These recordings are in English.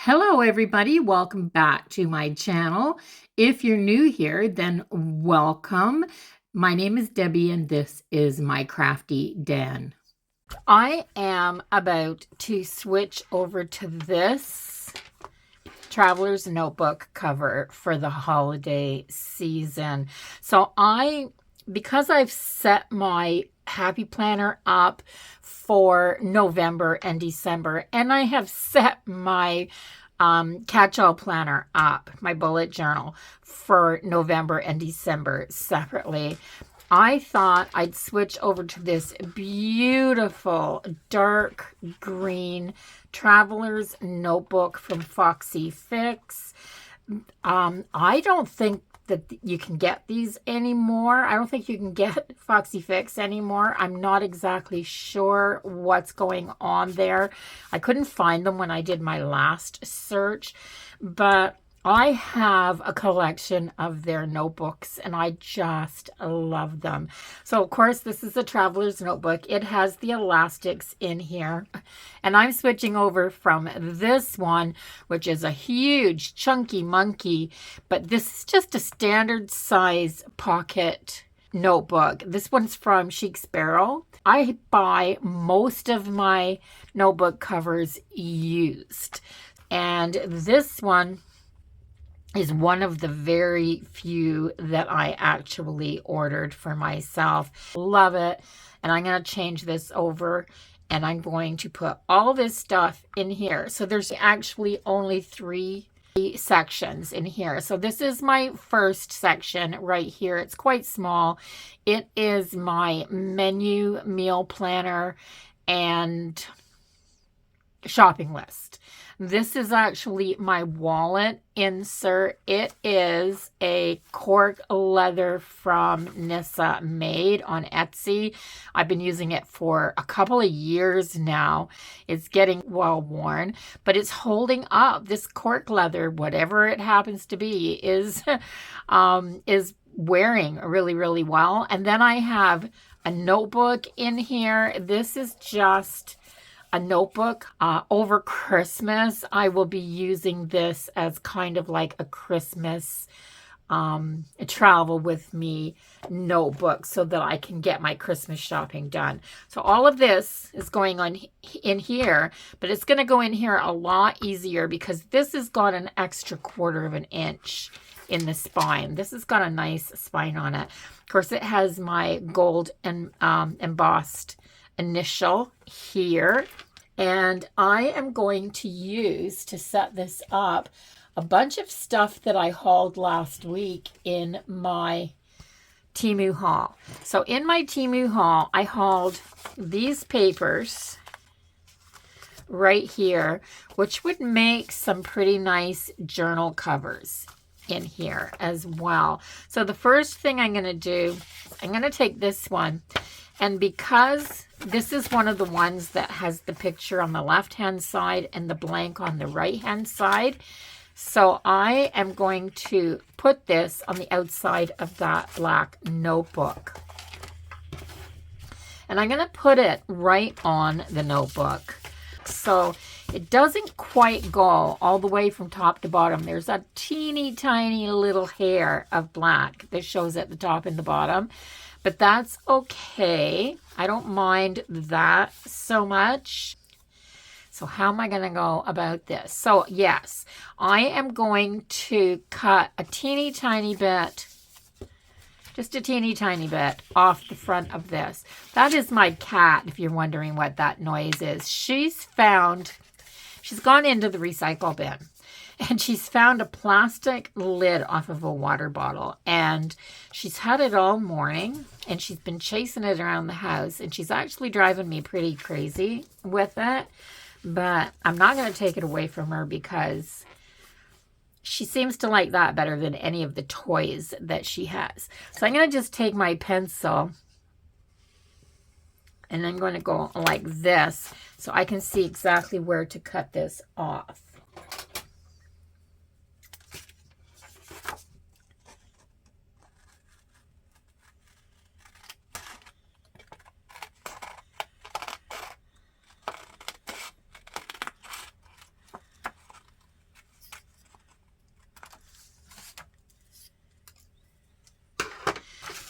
Hello, everybody. Welcome back to my channel. If you're new here, then welcome. My name is Debbie, and this is my crafty den. I am about to switch over to this Traveler's Notebook cover for the holiday season. So because I've set my Happy Planner up for November and December, and I have set my catch-all planner up, my bullet journal, for November and December separately, I thought I'd switch over to this beautiful dark green Traveler's Notebook from Foxy Fix. I don't think that you can get these anymore. I don't think you can get Foxy Fix anymore. I'm not exactly sure what's going on there. I couldn't find them when I did my last search, but I have a collection of their notebooks and I just love them. So of course, this is a Traveler's Notebook. It has the elastics in here, and I'm switching over from this one, which is a huge chunky monkey, but this is just a standard size pocket notebook. This one's from Chic Sparrow. I buy most of my notebook covers used, and this one is one of the very few that I actually ordered for myself. Love it. And I'm going to change this over and I'm going to put all this stuff in here. So there's actually only 3 sections in here. So this is my first section right here. It's quite small. It is my menu, meal planner, and shopping list. This is actually my wallet insert. It is a cork leather from Nissa made on Etsy. I've been using it for a couple of years now. It's getting well worn, but it's holding up. This cork leather, whatever it happens to be, is wearing really, really well. And then I have a notebook in here. This is just a notebook. Over Christmas, I will be using this as kind of like a Christmas travel with me notebook so that I can get my Christmas shopping done. So all of this is going on in here, but it's going to go in here a lot easier because this has got an extra 1/4 of an inch in the spine. This has got a nice spine on it. Of course, it has my gold and embossed initial here, and I am going to use, to set this up, a bunch of stuff that I hauled last week in my Temu haul. So in my Temu haul, I hauled these papers right here, which would make some pretty nice journal covers in here as well. So the first thing I'm going to do, I'm going to take this one, and because this is one of the ones that has the picture on the left-hand side and the blank on the right-hand side, so I am going to put this on the outside of that black notebook. And I'm going to put it right on the notebook. So it doesn't quite go all the way from top to bottom. There's a teeny tiny little hair of black that shows at the top and the bottom, but that's okay. I don't mind that so much. So how am I going to go about this? So yes, I am going to cut a teeny tiny bit, just a teeny tiny bit off the front of this. That is my cat, if you're wondering what that noise is. She's gone into the recycle bin, and she's found a plastic lid off of a water bottle, and she's had it all morning, and she's been chasing it around the house, and she's actually driving me pretty crazy with it, but I'm not going to take it away from her because she seems to like that better than any of the toys that she has. So I'm going to just take my pencil, and I'm going to go like this so I can see exactly where to cut this off.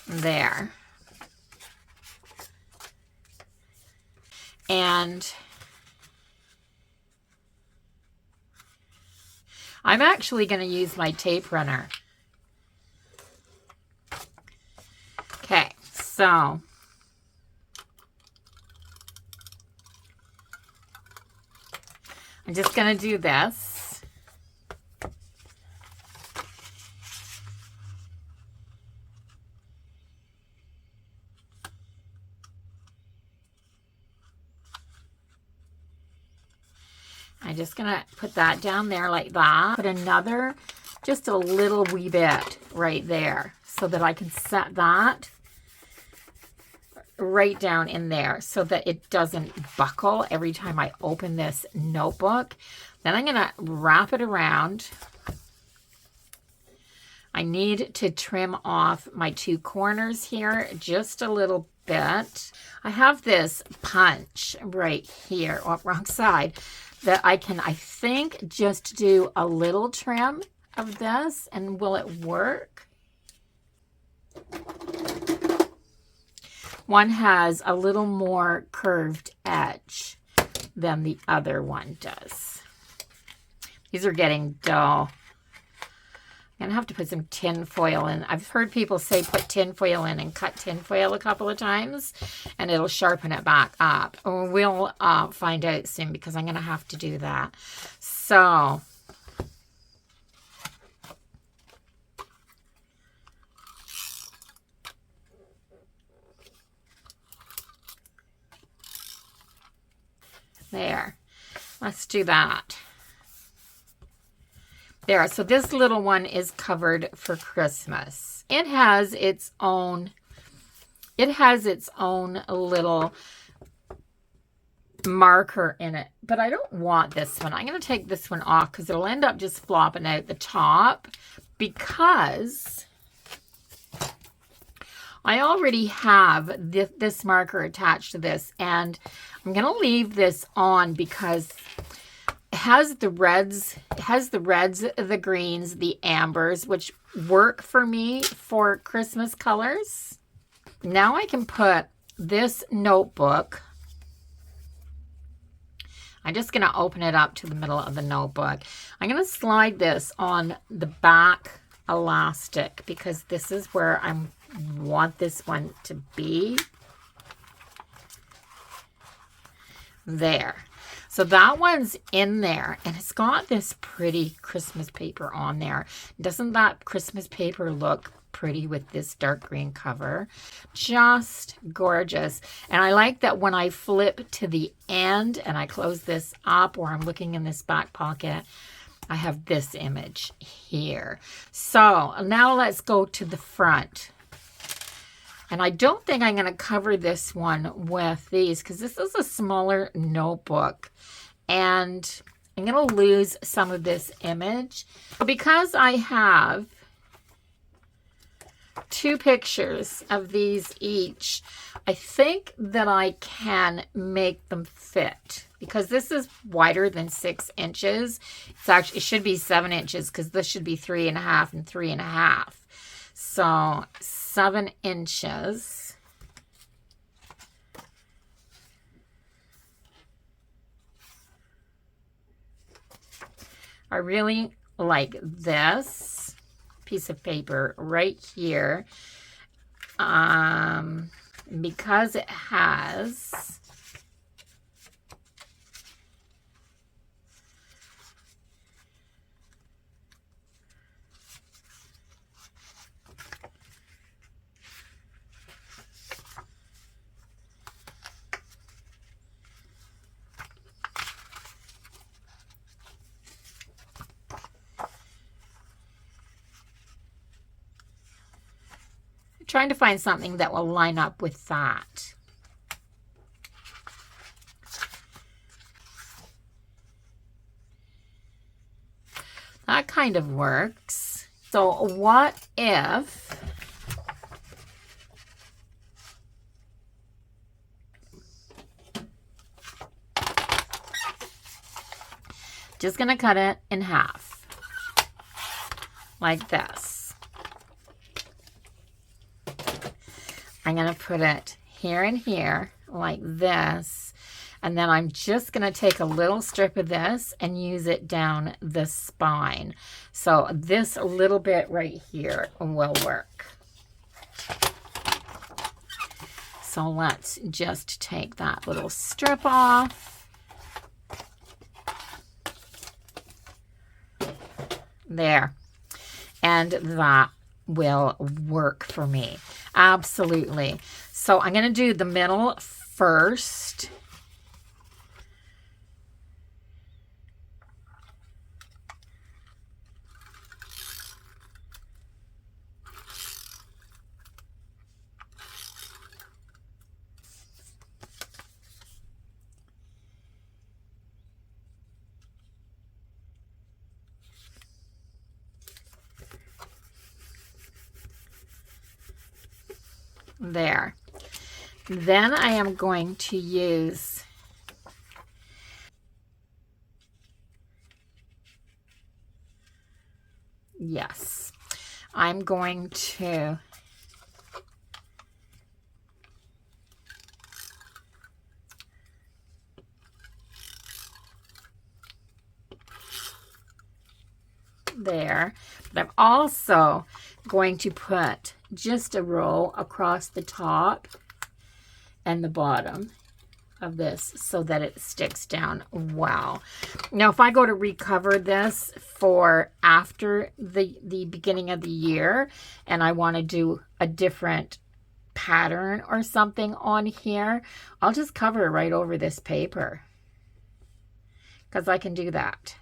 there. And I'm actually going to use my tape runner. Okay, so I'm just going to do this. I'm just going to put that down there like that. Put another, just a little wee bit right there so that I can set that right down in there so that it doesn't buckle every time I open this notebook. Then I'm going to wrap it around. I need to trim off my two corners here just a little bit. I have this punch right here, oh, wrong side, that I can, I think, just do a little trim of this. And will it work? One has a little more curved edge than the other one does. These are getting dull. I'm going to have to put some tin foil in. I've heard people say put tin foil in and cut tin foil a couple of times, and it'll sharpen it back up. We'll find out soon because I'm going to have to do that. So, there. Let's do that. There, so this little one is covered for Christmas. It has its own little marker in it, but I don't want this one. I'm going to take this one off because it'll end up just flopping out the top because I already have this marker attached to this, and I'm going to leave this on because it has the reds, the greens, the ambers, which work for me for Christmas colors. Now I can put this notebook. I'm just going to open it up to the middle of the notebook. I'm going to slide this on the back elastic because this is where I want this one to be. There. So that one's in there, and it's got this pretty Christmas paper on there. Doesn't that Christmas paper look pretty with this dark green cover? Just gorgeous. And I like that when I flip to the end and I close this up, or I'm looking in this back pocket, I have this image here. So now let's go to the front. And I don't think I'm going to cover this one with these because this is a smaller notebook. And I'm going to lose some of this image. Because I have two pictures of these each, I think that I can make them fit. Because this is wider than 6 inches. It should be 7 inches because this should be 3.5 and 3.5. So 7 inches. I really like this piece of paper right here because it has trying to find something that will line up with that. That kind of works. So what if just going to cut it in half like this. I'm going to put it here and here like this. And then I'm just going to take a little strip of this and use it down the spine. So this little bit right here will work. So let's just take that little strip off. There. And that will work for me. Absolutely. So I'm going to do the middle first. There. Then I am going to use I'm going to there, but I'm also going to put just a row across the top and the bottom of this so that it sticks down well. Now, if I go to recover this for after the beginning of the year and I want to do a different pattern or something on here, I'll just cover it right over this paper because I can do that.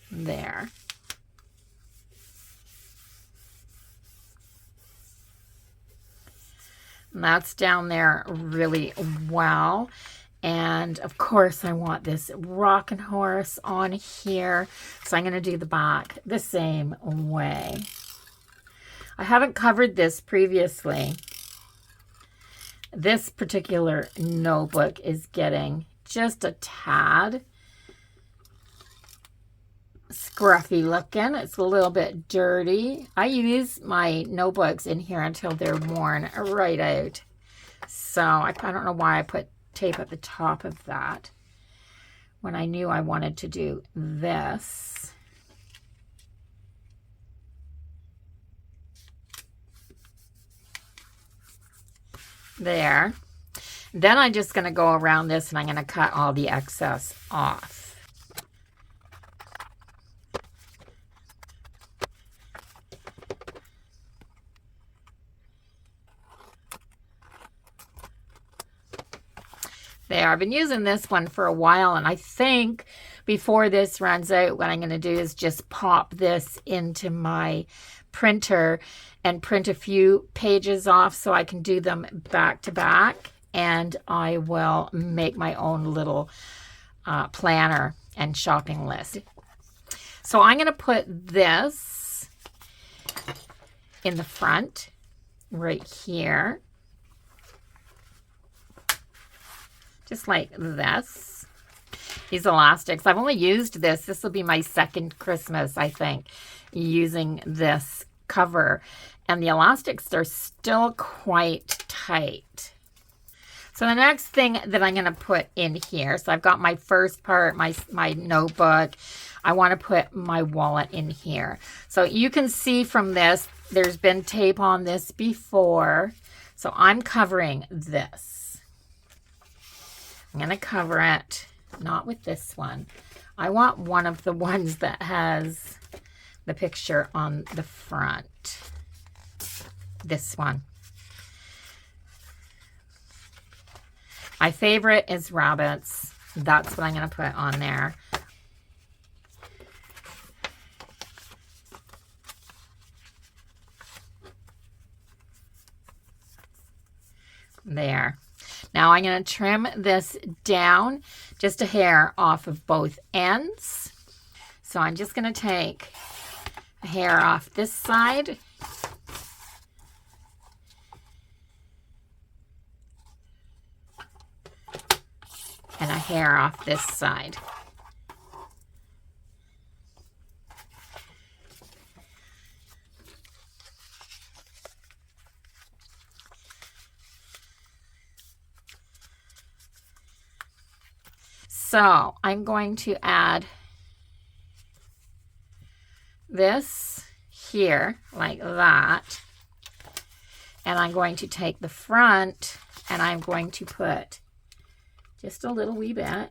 There. And that's down there really well. And of course I want this rocking horse on here. So I'm going to do the back the same way. I haven't covered this previously. This particular notebook is getting just a tad scruffy looking. It's a little bit dirty. I use my notebooks in here until they're worn right out. So I don't know why I put tape at the top of that when I knew I wanted to do this. There. Then I'm just going to go around this and I'm going to cut all the excess off. There, I've been using this one for a while, and I think before this runs out, what I'm going to do is just pop this into my printer and print a few pages off so I can do them back to back, and I will make my own little planner and shopping list. So I'm going to put this in the front right here. Just like this. These elastics, I've only used this. This will be my second Christmas, I think, using this cover. And the elastics are still quite tight. So the next thing that I'm going to put in here, so I've got my first part, my notebook. I want to put my wallet in here. So you can see from this, there's been tape on this before. So I'm covering this. I'm going to cover it, not with this one. I want one of the ones that has the picture on the front. This one. My favorite is rabbits. That's what I'm going to put on there. There. Now I'm going to trim this down just a hair off of both ends. So I'm just going to take a hair off this side. And a hair off this side. So I'm going to add this here like that. And I'm going to take the front and I'm going to put just a little wee bit.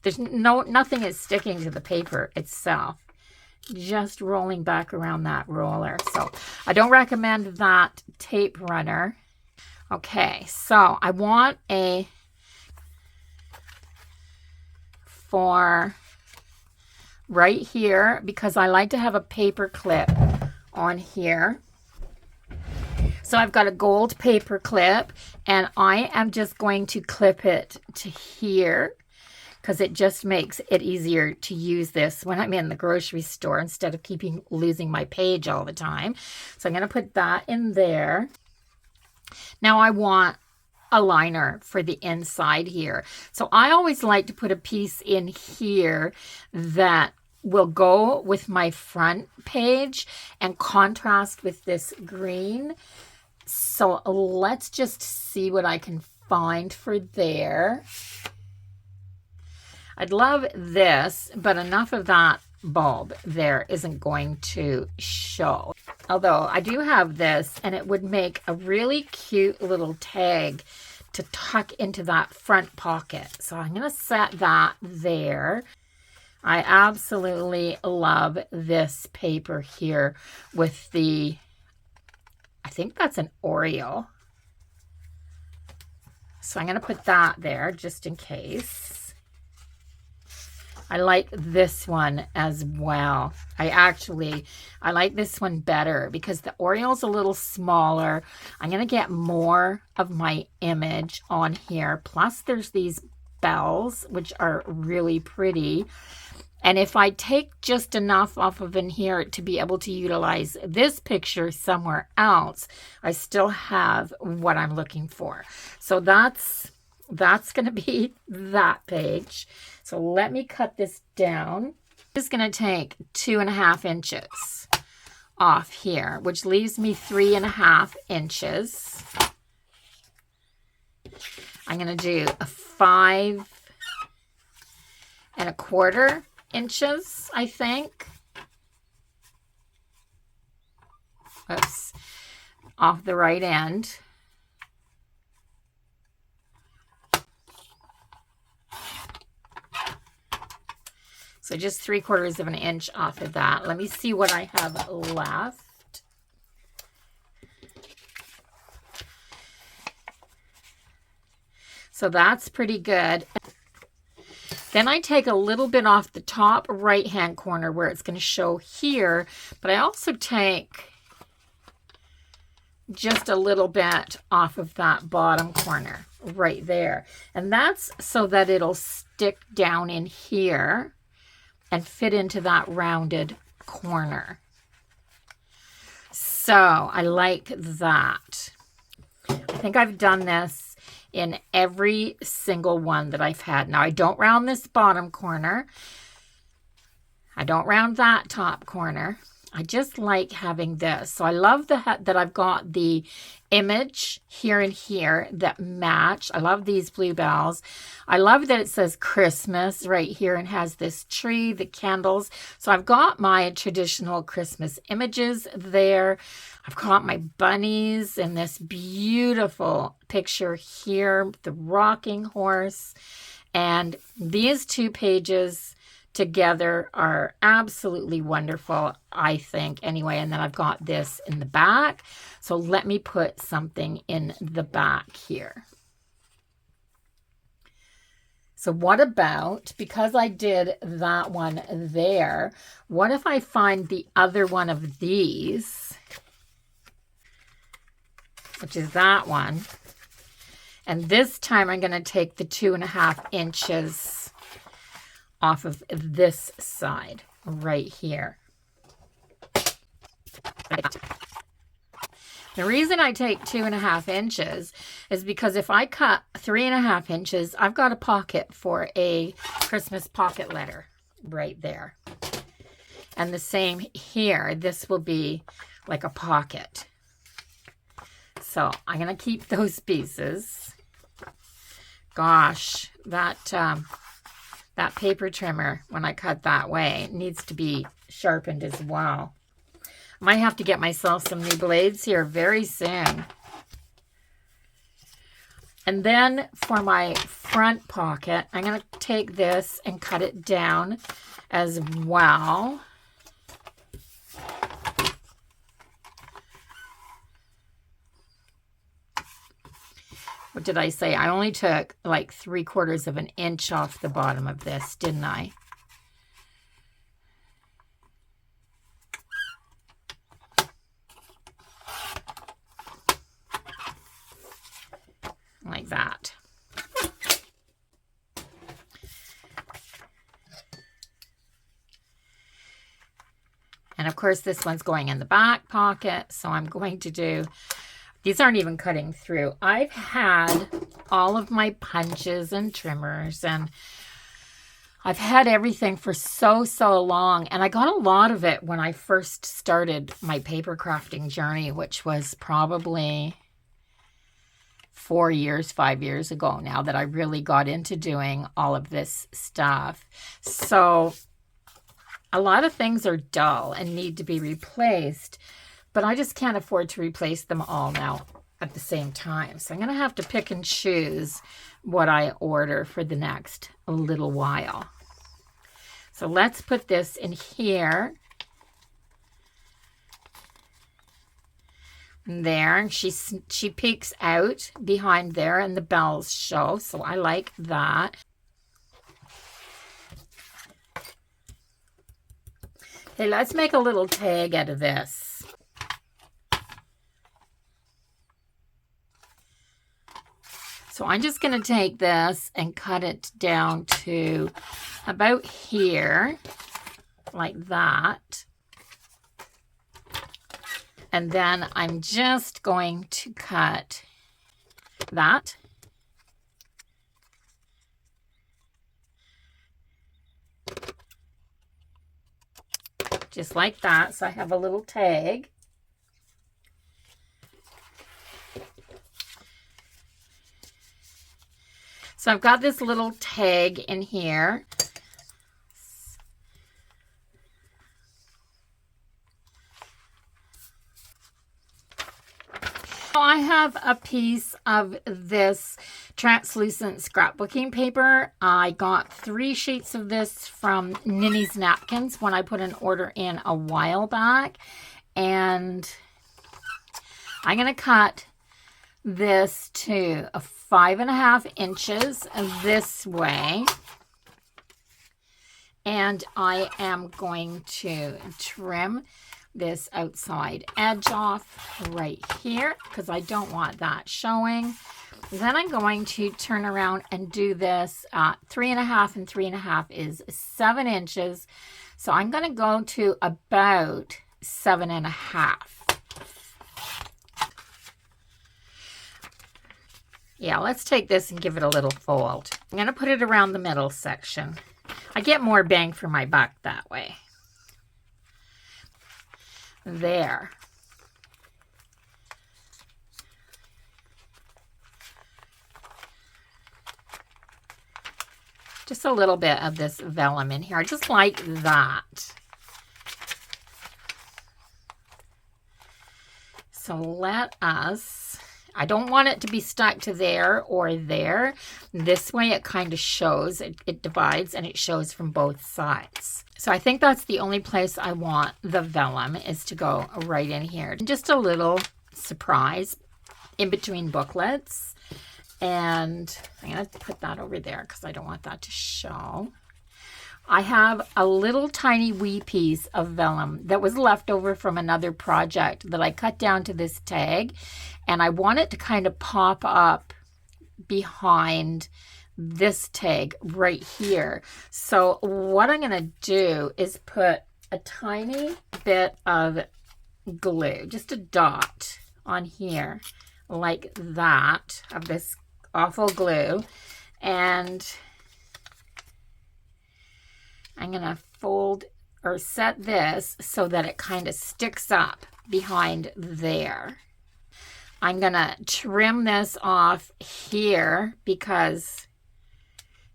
There's nothing is sticking to the paper itself. Just rolling back around that roller. So I don't recommend that tape runner. Okay, so I want a for right here, because I like to have a paper clip on here. So I've got a gold paper clip and I am just going to clip it to here, because it just makes it easier to use this when I'm in the grocery store instead of losing my page all the time. So I'm going to put that in there. Now I want a liner for the inside here. So I always like to put a piece in here that will go with my front page and contrast with this green. So let's just see what I can find for there. I'd love this, but enough of that bulb there isn't going to show. Although I do have this, and it would make a really cute little tag to tuck into that front pocket. So I'm going to set that there. I absolutely love this paper here with the, I think that's an Oreo. So I'm going to put that there just in case. I like this one as well. I like this one better because the Oreo's a little smaller. I'm going to get more of my image on here. Plus there's these bells, which are really pretty. And if I take just enough off of in here to be able to utilize this picture somewhere else, I still have what I'm looking for. So that's going to be that page. So let me cut this down. I'm just going to take 2.5 inches off here, which leaves me 3.5 inches. I'm going to do a 5.25 inches, I think. Oops, off the right end. So just 3/4 inch off of that. Let me see what I have left. So that's pretty good. Then I take a little bit off the top right-hand corner where it's going to show here, but I also take just a little bit off of that bottom corner right there. And that's so that it'll stick down in here and fit into that rounded corner. So I like that. I think I've done this in every single one that I've had. Now I don't round this bottom corner. I don't round that top corner. I just like having this. So I love that I've got the image here and here that match. I love these bluebells. I love that it says Christmas right here and has this tree, the candles. So I've got my traditional Christmas images there. I've got my bunnies and this beautiful picture here, the rocking horse. And these two pages together are absolutely wonderful, I think, anyway. And then I've got this in the back. So let me put something in the back here. So what about, because I did that one there, what if I find the other one of these, which is that one, and this time I'm going to take the 2.5 inches off of this side right here. The reason I take 2.5 inches is because if I cut 3.5 inches, I've got a pocket for a Christmas pocket letter right there. And the same here, this will be like a pocket. So I'm going to keep those pieces. Gosh, that paper trimmer, when I cut that way, it needs to be sharpened as well. Might have to get myself some new blades here very soon. And then for my front pocket, I'm going to take this and cut it down as well. What did I say? I only took like 3/4 of an inch off the bottom of this, didn't I? Like that. And of course, this one's going in the back pocket, so I'm going to do... These aren't even cutting through. I've had all of my punches and trimmers, and I've had everything for so long. And I got a lot of it when I first started my paper crafting journey, which was probably 5 years ago now that I really got into doing all of this stuff. So a lot of things are dull and need to be replaced. But I just can't afford to replace them all now at the same time. So I'm going to have to pick and choose what I order for the next little while. So let's put this in here. And there. And she peeks out behind there and the bells show. So I like that. Okay, let's make a little tag out of this. So I'm just going to take this and cut it down to about here, like that. And then I'm just going to cut that. Just like that. So I have a little tag. So I've got this little tag in here. I have a piece of this translucent scrapbooking paper. I got 3 sheets of this from Ninny's Napkins when I put an order in a while back. And I'm going to cut this to a 5.5 inches this way, and I am going to trim this outside edge off right here because I don't want that showing. Then I'm going to turn around and do this 3.5 and 3.5 is 7 inches, so I'm going to go to about 7.5. Yeah, let's take this and give it a little fold. I'm going to put it around the middle section. I get more bang for my buck that way. There. Just a little bit of this vellum in here, just like that. So let us... I don't want it to be stuck to there or there. This way it kind of shows, it divides and it shows from both sides. So I think that's the only place I want the vellum is to go right in here. Just a little surprise in between booklets. And I'm going to put that over there because I don't want that to show. I have a little tiny wee piece of vellum that was left over from another project that I cut down to this tag, and I want it to kind of pop up behind this tag right here. So what I'm going to do is put a tiny bit of glue, just a dot on here like that of this awful glue, and I'm going to fold or set this so that it kind of sticks up behind there. I'm going to trim this off here because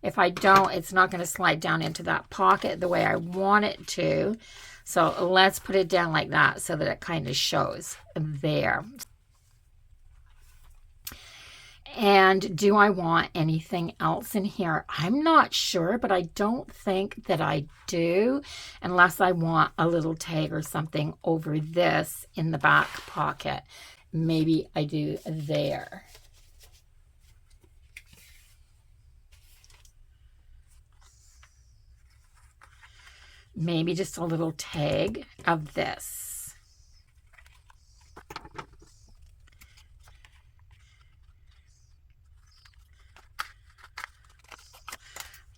if I don't, it's not going to slide down into that pocket the way I want it to. So let's put it down like that so that it kind of shows there. And do I want anything else in here? I'm not sure, but I don't think that I do, unless I want a little tag or something over this in the back pocket. Maybe I do there. Maybe just a little tag of this.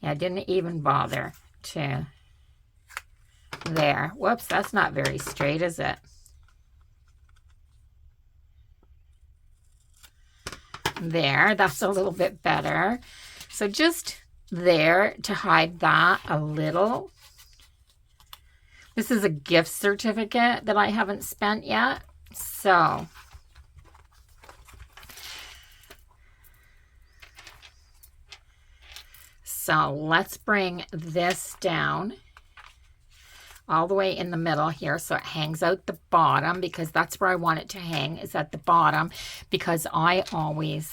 Yeah, I didn't even bother to there. Whoops, that's not very straight, is it? There, that's a little bit better. So just there to hide that a little. This is a gift certificate that I haven't spent yet. So let's bring this down all the way in the middle here so it hangs out the bottom, because that's where I want it to hang, is at the bottom, because I always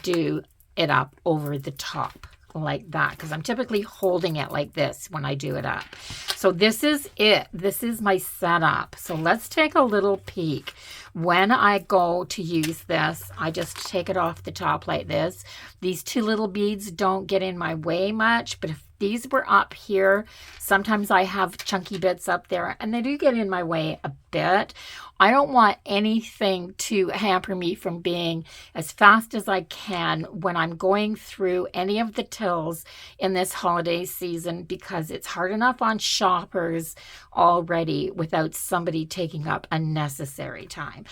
do it up over the top like that, because I'm typically holding it like this when I do it up. So this is it. This is my setup. So let's take a little peek. When I go to use this, I just take it off the top like this. These two little beads don't get in my way much, but if these were up here, sometimes I have chunky bits up there and they do get in my way a bit. I don't want anything to hamper me from being as fast as I can when I'm going through any of the tills in this holiday season, because it's hard enough on shoppers already without somebody taking up unnecessary time.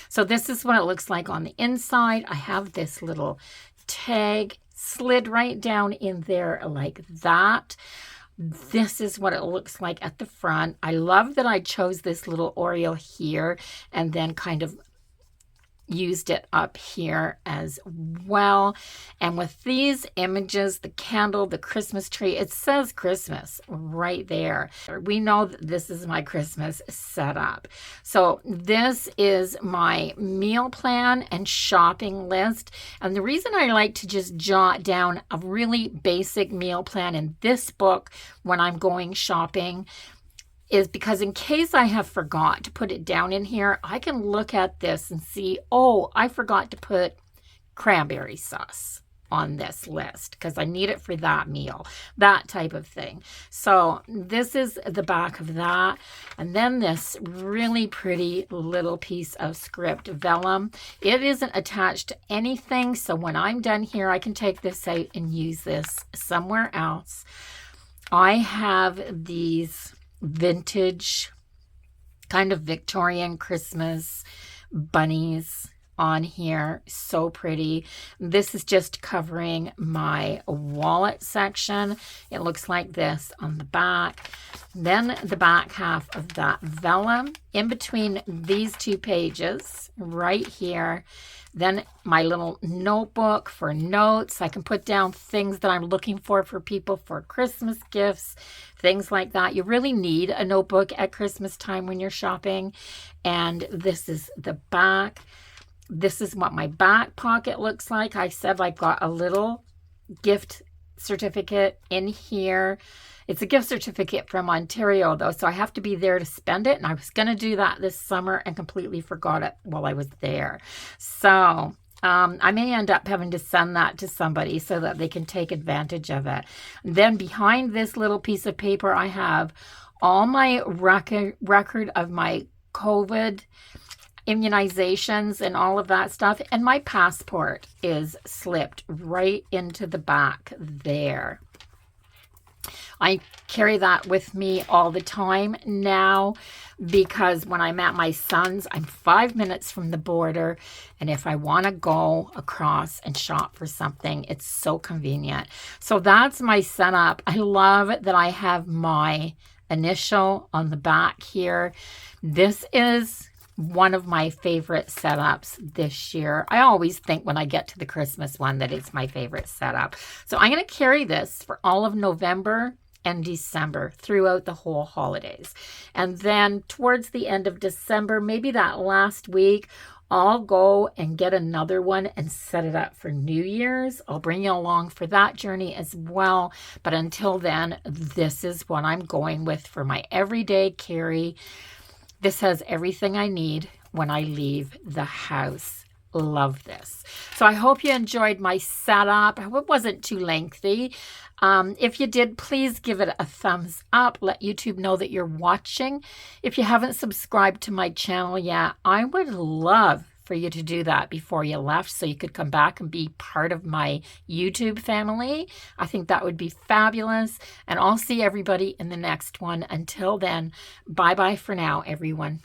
So this is what it looks like on the inside. I have this little tag slid right down in there like that. This is what it looks like at the front. I love that I chose this little Oriole here and then kind of used it up here as well. And with these images, the candle, the Christmas tree, it says Christmas right there. We know that this is my Christmas setup. So this is my meal plan and shopping list. And the reason I like to just jot down a really basic meal plan in this book when I'm going shopping is because in case I have forgot to put it down in here, I can look at this and see, oh, I forgot to put cranberry sauce on this list because I need it for that meal, that type of thing. So this is the back of that. And then this really pretty little piece of script vellum. It isn't attached to anything. So when I'm done here, I can take this out and use this somewhere else. I have these vintage kind of Victorian Christmas bunnies on here. So pretty. This is just covering my wallet section. It looks like this on the back. Then the back half of that vellum in between these two pages right here. Then my little notebook for notes. I can put down things that I'm looking for people for Christmas gifts, things like that. You really need a notebook at Christmas time when you're shopping. And this is the back. This is what my back pocket looks like. I said I've got a little gift certificate in here. It's a gift certificate from Ontario, though, so I have to be there to spend it. And I was going to do that this summer and completely forgot it while I was there. So I may end up having to send that to somebody so that they can take advantage of it. Then behind this little piece of paper, I have all my record of my COVID immunizations and all of that stuff. And my passport is slipped right into the back there. I carry that with me all the time now because when I'm at my son's, I'm 5 minutes from the border. And if I want to go across and shop for something, it's so convenient. So that's my setup. I love that I have my initial on the back here. This is one of my favorite setups this year. I always think when I get to the Christmas one that it's my favorite setup. So I'm going to carry this for all of November and December throughout the whole holidays. And then towards the end of December, maybe that last week, I'll go and get another one and set it up for New Year's. I'll bring you along for that journey as well. But until then, this is what I'm going with for my everyday carry. This has everything I need when I leave the house. Love this. So I hope you enjoyed my setup. I hope it wasn't too lengthy. If you did, please give it a thumbs up. Let YouTube know that you're watching. If you haven't subscribed to my channel yet, I would love for you to do that before you left so you could come back and be part of my YouTube family. I think that would be fabulous. And I'll see everybody in the next one. Until then, bye-bye for now, everyone.